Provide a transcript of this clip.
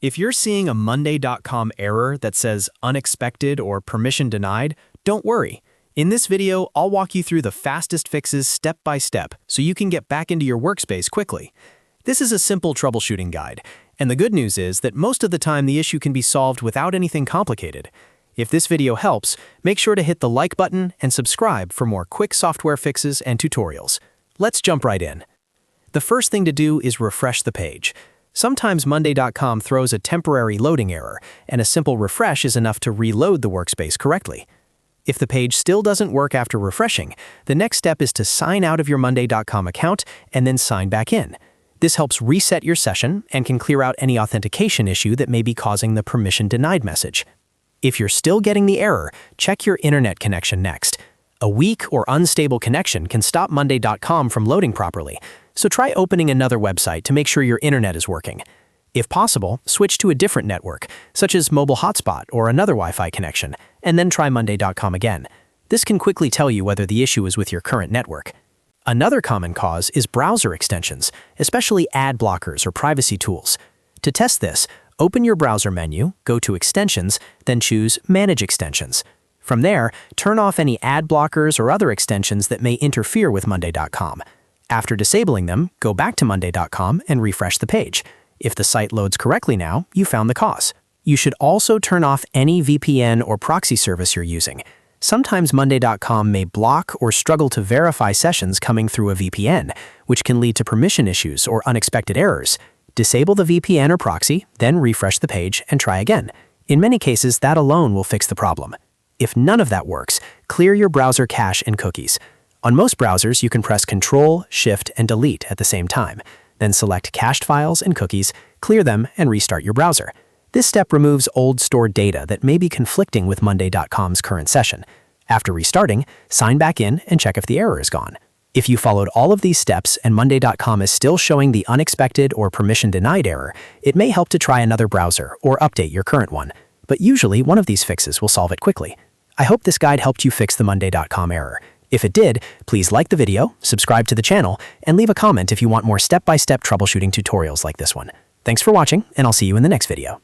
If you're seeing a Monday.com error that says unexpected or permission denied, don't worry. In this video, I'll walk you through the fastest fixes step by step so you can get back into your workspace quickly. This is a simple troubleshooting guide, and the good news is that most of the time the issue can be solved without anything complicated. If this video helps, make sure to hit the like button and subscribe for more quick software fixes and tutorials. Let's jump right in. The first thing to do is refresh the page. Sometimes Monday.com throws a temporary loading error, and a simple refresh is enough to reload the workspace correctly. If the page still doesn't work after refreshing, the next step is to sign out of your Monday.com account and then sign back in. This helps reset your session and can clear out any authentication issue that may be causing the permission denied message. If you're still getting the error, check your internet connection next. A weak or unstable connection can stop Monday.com from loading properly, so try opening another website to make sure your internet is working. If possible, switch to a different network, such as mobile hotspot or another Wi-Fi connection, and then try Monday.com again. This can quickly tell you whether the issue is with your current network. Another common cause is browser extensions, especially ad blockers or privacy tools. To test this, open your browser menu, go to Extensions, then choose Manage Extensions. From there, turn off any ad blockers or other extensions that may interfere with Monday.com. After disabling them, go back to Monday.com and refresh the page. If the site loads correctly now, you found the cause. You should also turn off any VPN or proxy service you're using. Sometimes Monday.com may block or struggle to verify sessions coming through a VPN, which can lead to permission issues or unexpected errors. Disable the VPN or proxy, then refresh the page and try again. In many cases, that alone will fix the problem. If none of that works, clear your browser cache and cookies. On most browsers, you can press Control, Shift, and Delete at the same time. Then select cached files and cookies, clear them, and restart your browser. This step removes old stored data that may be conflicting with Monday.com's current session. After restarting, sign back in and check if the error is gone. If you followed all of these steps and Monday.com is still showing the unexpected or permission denied error, it may help to try another browser or update your current one. But usually, one of these fixes will solve it quickly. I hope this guide helped you fix the Monday.com error. If it did, please like the video, subscribe to the channel, and leave a comment if you want more step-by-step troubleshooting tutorials like this one. Thanks for watching, and I'll see you in the next video.